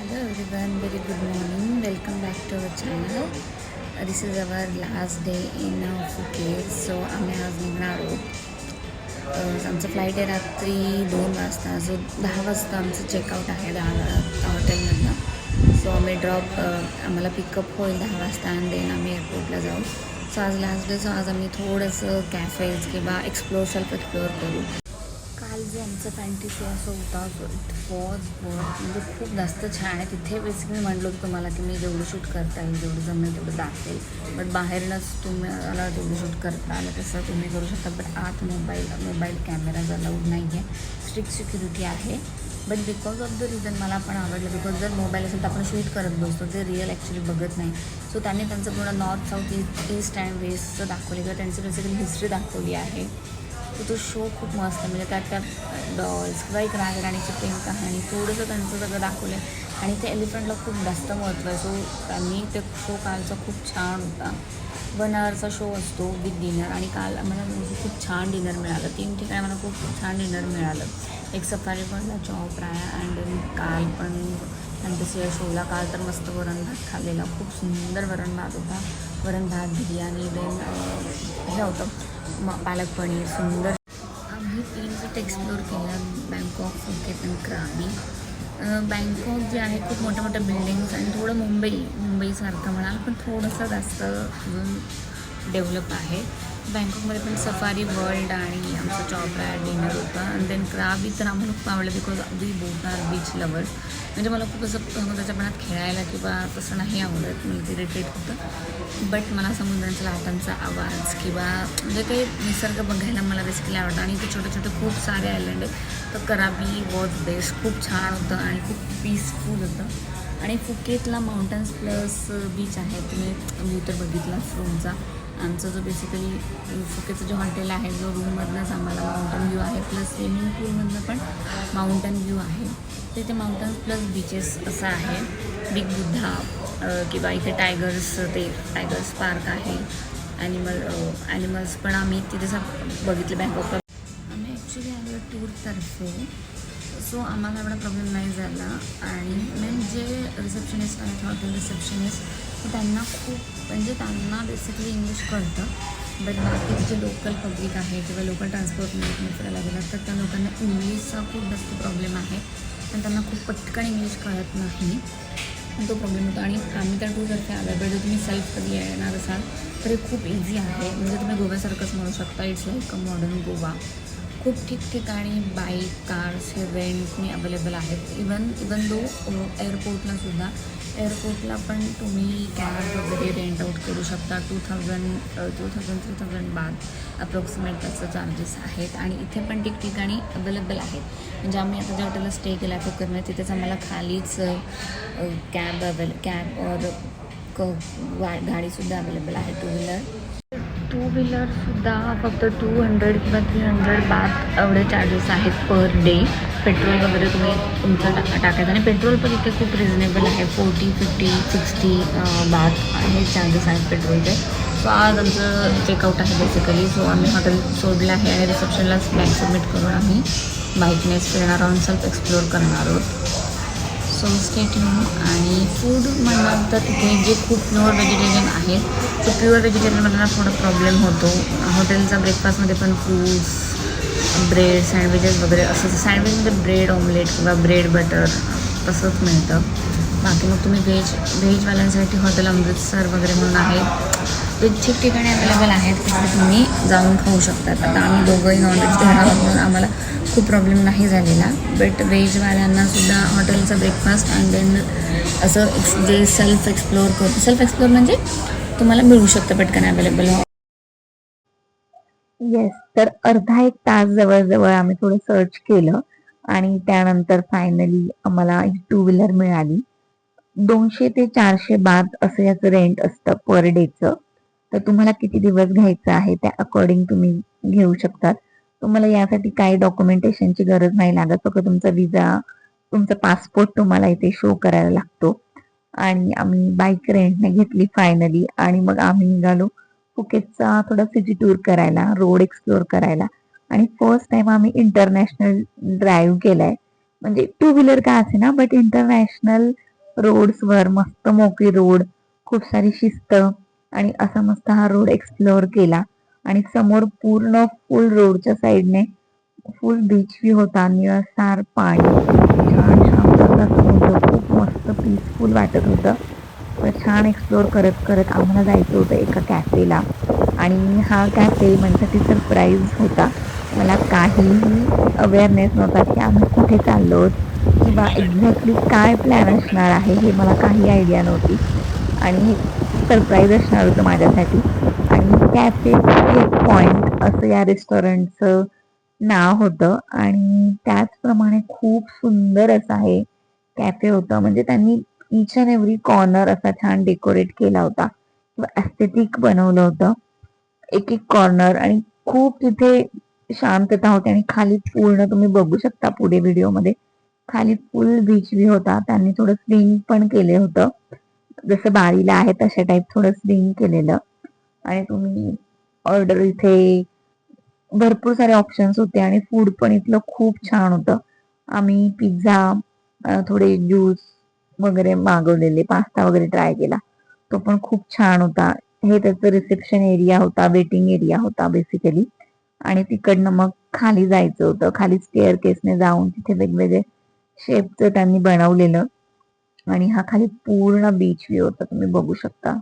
Hello everyone, very good morning. Welcome back to our channel. This is our last day in Phuket. So आम्ही आज निघणार आहोत. आमचं flight आहे रात्री 2 वाजता. जो 10 वाजता आमचं चेकआउट आहे 10 हॉटेलमधनं. सो आम्ही आम्हाला पिकअप होईल 10 वाजता आणि देन आम्ही एअरपोर्टला जाऊ. सो आज लास्ट डे. सो आज आम्ही थोडंसं कॅफेज किंवा सेल्फ एक्सप्लोअर करू. काल जो आमचा फॅन्टसी असं होता इट वॉज म्हणजे खूप जास्त छान आहे. तिथे बेसिकली म्हटलं होतं तुम्हाला की मी जेवढं शूट करता येईल जेवढं जमेल तेवढं दाखवेल, बट बाहेरनंच तुम्हाला तेवढं शूट करता आलं तसं तुम्ही करू शकता. बट आत मोबाईल कॅमेराज अलाउड नाही आहे, स्ट्रिक्ट सिक्युरिटी आहे. But because of the reason मला पण आवडलं, बिकॉज जर मोबाईल असेल तर आपण शूट करत बसतो, ते रिअल ॲक्च्युली बघत नाही. सो त्यांनी त्यांचं पूर्ण नॉर्थ साऊथ ईस्ट अँड वेस्टचं दाखवले किंवा त्यांची बेसिकली हिस्ट्री दाखवली आहे. तर तो शो खूप मस्त, म्हणजे त्या डॉल्स किंवा एक राजराणीची प्रेम कहाणी थोडंसं त्यांचं सगळं दाखवलं आहे. आणि त्या एलिफंटला खूप जास्त महत्त्व आहे. सो त्यांनी ते शो कालचा खूप छान होता. 1 आवरचा शो असतो विथ डिनर, आणि काल आम्हाला खूप छान डिनर मिळालं. 3 ठिकाणी मला खूप छान डिनर मिळालं. एक सफारी पॉईंटला चॉप राया, अँड काल पण फॅन्टसी या शोला काल तर मस्त वरण भात खाल्लेला, खूप सुंदर वरण भात होता. वरण भात, बिर्याणी, देन हे होतं पालक पनीर, सुंदर. आम्ही 3 गट एक्सप्लोअर केला, बँकॉक, फुकेत आणि क्राबी. बँकॉक जे आहे खूप मोठ्या मोठ्या बिल्डिंग्स आणि थोडं मुंबईसारखं म्हणाल, पण थोडंसं जास्त अजून डेव्हलप आहे. बँकॉकमध्ये पण सफारी वर्ल्ड आणि आमचं चॉपरा डिनर होता. आणि देन क्राबी तर आम्हाला खूप आवडलं, because we both are beach lovers. म्हणजे मला खूप असं समुद्राच्या पाण्यात खेळायला किंवा तसं नाही आवडत, मला ते इरिटेट होतं. बट मला समुद्राच्या लाटांचा आवाज किंवा म्हणजे काही निसर्ग बघायला मला बेसिकली आवडतं. आणि ते छोटे छोटे खूप सारे आयलंड आहे. तर कराबी वॉज बेस्ट, खूप छान होतं आणि खूप पीसफुल होतं. आणि फुकेतला माउंटन्स प्लस बीच आहे. तुम्ही व्ह्यू तर बघितला रूमचा. आमचं जो बेसिकली फुकेचं जे हॉटेल आहे, जो रूममधनंच आम्हाला माउंटन व्ह्यू आहे, प्लस स्विमिंग पूलमधनं पण माउंटन व्ह्यू आहे. तिथे माउंटन्स प्लस बीचेस असं आहे. बिग बुद्धा किंवा इथे टायगर्स पार्क आहे. ॲनिमल्स पण आम्ही तिथे बघितले बँकॉकला. आम्ही ॲक्च्युली आलो टूरतर्फे, सो आम्हाला एवढा प्रॉब्लेम नाही झाला. आणि मेन जे रिसेप्शनिस्ट आहेत, हॉटेल रिसेप्शनिस्ट, त्यांना त्यांना बेसिकली इंग्लिश कळतं. बट बाकी जे लोकल पब्लिक आहे किंवा लोकल ट्रान्सपोर्टमध्ये फिरायला गेलं तर त्या लोकांना इंग्लिशचा खूप जास्त प्रॉब्लेम आहे. पण त्यांना खूप पटकन इंग्लिश कळत नाही, तो प्रॉब्लेम होतो. आणि आम्ही त्या टूरतर्फे आलो, बट तुम्ही सेल्फ कधी येणार असाल तर हे खूप इझी आहे. म्हणजे तुम्ही गोव्यासारखंच म्हणू शकता. It's like a modern Goa. खूप ठिकठिकाणी बाईक, कार्स हे रेंटने अवेलेबल आहेत. इवन दो एअरपोर्टला पण तुम्ही कॅब वगैरे रेंट आऊट करू शकता. 2,000-3,000 बाद अप्रॉक्सिमेट त्याचं चार्जेस आहेत. आणि इथे पण ठिकठिकाणी अवेलेबल आहेत. म्हणजे आम्ही आता ज्या हॉटेलला स्टे केला आहे फुकेतमध्ये, तिथेच आम्हाला खालीच कॅब और गाडीसुद्धा अवेलेबल आहे. टू व्हीलरसुद्धा फक्त 200 किंवा 300 बात एवढे चार्जेस आहेत पर डे. पेट्रोल वगैरे तुम्ही तुमचं टाकायचं. आणि पेट्रोल पण इथे खूप रिजनेबल आहे. 40, 50, 60 बात हे चार्जेस आहेत पेट्रोलचे. सो आज आमचं चेकआउट आहे बेसिकली. सो आम्ही हॉटेल सोडलं आहे आणि रिसेप्शनलाच बॅग सबमिट करून आम्ही बाईकनेच फिरणार आहोत, सेल्फ एक्सप्लोअर करणार आहोत. So stay tune. आणि फूड म्हणाल तर तिथे जे खूप प्युअर व्हेजिटेरियन आहेत, तो प्युअर व्हेजिटेरियनमधला थोडा प्रॉब्लेम होतो. हॉटेलचा ब्रेकफास्टमध्ये पण फ्रूट्स, ब्रेड, सँडविचेस वगैरे असं. सँडविचमध्ये ब्रेड ऑमलेट किंवा ब्रेड बटर तसंच मिळतं. बाकी मग तुम्ही व्हेजवाल्यांसाठी हॉटेल अमृतसर वगैरे म्हणून आहे, ते ठिकठिकाणी अवेलेबल आहेत, तिथे तुम्ही जाऊन खाऊ शकतात. आता आम्ही दोघंही नॉनव्हेज घेणार म्हणून आम्हाला खूप प्रॉब्लेम नाही झालेला. बट व्हेजवाल्यांनासुद्धा हॉटेलचा ब्रेकफास्ट अँड देन असं जे सेल्फ एक्सप्लोअर म्हणजे तुम्हाला मिळू शकतं पटकन अवेलेबल. येस, तर अर्धा एक तास जवळजवळ आम्ही थोडं सर्च केलं आणि त्यानंतर फायनली आम्हाला टू व्हीलर मिळाली. 200 ते 400 बात असं याचं रेंट असतं पर डेचं. तर तुम्हाला किती दिवस घ्यायचं आहे त्या अकॉर्डिंग तुम्ही घेऊ शकतात. तुम्हाला यासाठी काही डॉक्युमेंटेशनची गरज नाही लागत. फक्त तुमचा विजा, तुमचा पासपोर्ट तुम्हाला इथे शो करायला लागतो. आणि आम्ही बाईक रेंटने घेतली फायनली. आणि मग आम्ही निघालो फुकेतचा थोडा सिटी टूर करायला, रोड एक्सप्लोअर करायला. आणि फर्स्ट टाइम आम्ही इंटरनॅशनल ड्राईव्ह केलाय. म्हणजे टू व्हीलर का असे ना, बट इंटरनॅशनल रोड्सवर, मस्त मोकळी रोड, खूप सारी शिस्त आणि असा मस्त हा रोड एक्सप्लोअर केला. आणि समोर पूर्ण फुल रोडच्या साईडने फुल बीच व्ह्यू होता, निळसर पाणी, छान शांत असा समुद्र, खूप मस्त पीसफुल वाटत होतं. तर छान एक्सप्लोअर करत करत आम्हाला जायचं होतं एका कॅफेला. आणि हा कॅफे माझ्यासाठी सरप्राईज होता. मला काहीही अवेअरनेस नव्हता की आम्ही कुठे चाललो किंवा एक्झॅक्टली काय प्लॅन असणार आहे, हे मला काही आयडिया नव्हती. आणि हे सरप्राईज असणार होतं माझ्यासाठी. आणि कॅफे केक पॉइंट असं या रेस्टॉरंटचं नाव होतं आणि त्याचप्रमाणे खूप सुंदर असं हे कॅफे होतं. म्हणजे त्यांनी इच अँड एव्हरी कॉर्नर असा छान डेकोरेट केला होता किंवा एस्थेटिक बनवलं होतं एक एक कॉर्नर. आणि खूप तिथे शांतता होती आणि खाली पूर्ण तुम्ही बघू शकता पुढे व्हिडिओमध्ये, खाली फुल बीच व्ह्यू होता. त्यांनी थोडं स्विंग पण केलं होतं, जसं बारीला आहे तशा टाईप थोडं स्विंग केलेलं. आणि तुम्ही ऑर्डर इथे भरपूर सारे ऑप्शन्स होते आणि फूड पण इथलं खूप छान होतं. आम्ही पिझ्झा, थोडे ज्यूस वगैरे मागवलेले, पास्ता वगैरे ट्राय केला, तो पण खूप छान होता. हे त्याचं रिसेप्शन एरिया होता, वेटिंग एरिया होता बेसिकली. आणि तिकडनं मग खाली जायचं होतं. खाली स्टेअर केसने जाऊन तिथे वेगवेगळे शेपचं त्यांनी बनवलेलं. आणि हा खाली पूर्ण बीच व्ह्यू होता, तुम्ही बघू शकता.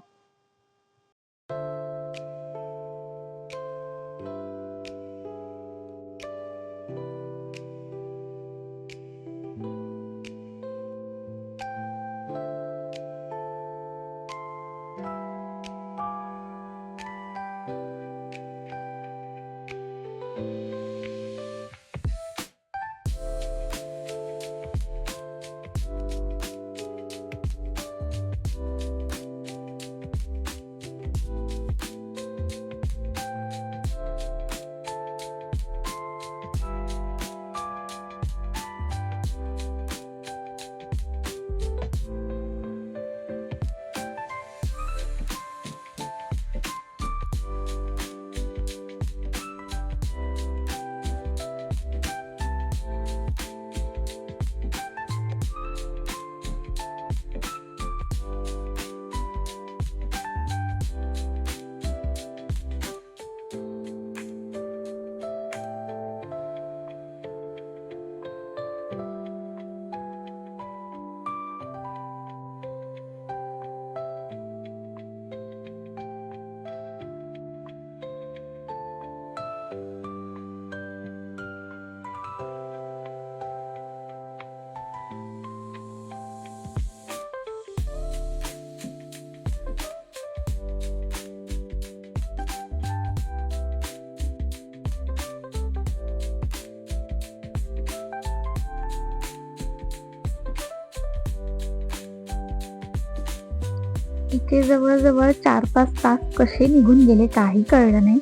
इथे जवळजवळ 4-5 तास कसे निघून गेले काही कळलं नाही.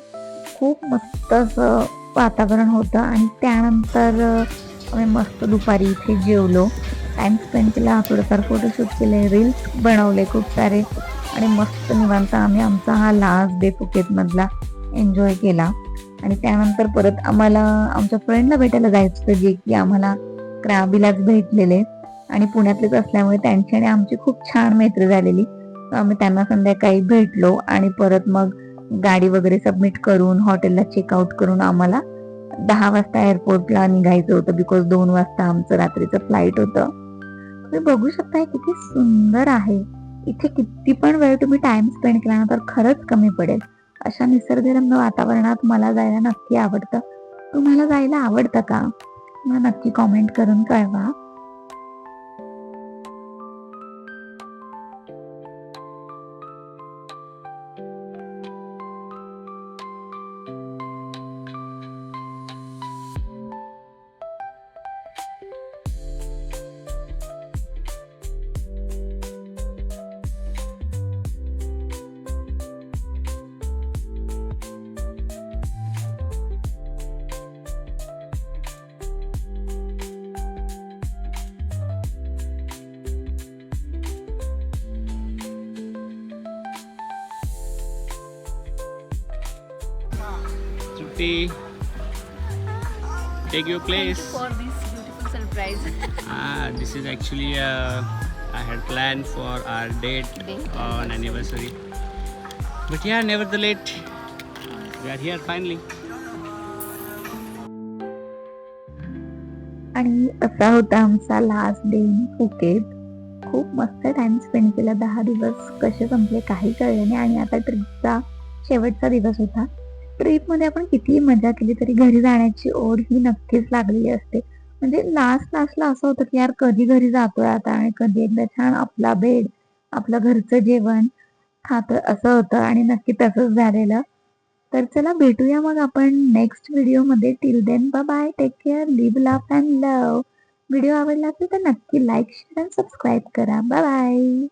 खूप मस्त असं वातावरण होतं. आणि त्यानंतर आम्ही मस्त दुपारी इथे जेवलो, टाइम स्पेंड केला, थोडंफार फोटोशूट केले, रील्स बनवले खूप सारे. आणि मस्त निवांत आम्ही आमचा हा लास्ट डे फुकेतमधला एन्जॉय केला. आणि त्यानंतर परत आम्हाला आमच्या फ्रेंडला भेटायला जायचं होतं, जे की आम्हाला क्राबीलाच भेटलेले आणि पुण्यातलेच असल्यामुळे त्यांची आणि आमची खूप छान मैत्री झालेली. आम्ही त्यांना संध्याकाळी भेटलो आणि परत मग गाडी वगैरे सबमिट करून हॉटेलला चेकआउट करून आम्हाला 10 वाजता एअरपोर्टला निघायचं होतं, बिकॉज 2 वाजता आमचं रात्रीचं फ्लाईट होतं. तुम्ही बघू शकता किती सुंदर आहे. इथे किती पण वेळ तुम्ही टाइम स्पेंड केला ना तर खरंच कमी पडेल. अशा निसर्गरम्य वातावरणात मला जायला नक्की आवडतं. तुम्हाला जायला आवडतं का? मला नक्की कॉमेंट करून कळवा. Shruti, take your place. Thank you for this beautiful surprise. This is actually I had planned for our date on anniversary. But yeah, nevertheless, we are here finally. आणि असा होता आमचा लास्ट डे इन फुकेत. खूप मस्त time spend केला. 10 दिवस कसे संपले काही कळले नाही. आणि आता ट्रिपचा शेवटचा दिवस होता. ट्रिपमध्ये आपण कितीही मजा केली तरी घरी जाण्याची ओढ ही नक्कीच लागलेली असते. म्हणजे लास्टला असं होतं की यार कधी घरी जातोय आता आणि कधी एकदा छान आपला बेड, आपलं घरचं जेवण खातोय असं होतं. आणि नक्की तसंच झालेलं. तर चला भेटूया मग आपण नेक्स्ट व्हिडिओमध्ये. Till then bye bye, take care, live laugh and love. व्हिडिओ आवडला असेल तर नक्की लाईक, शेअर आणि सबस्क्राईब करा. Bye bye.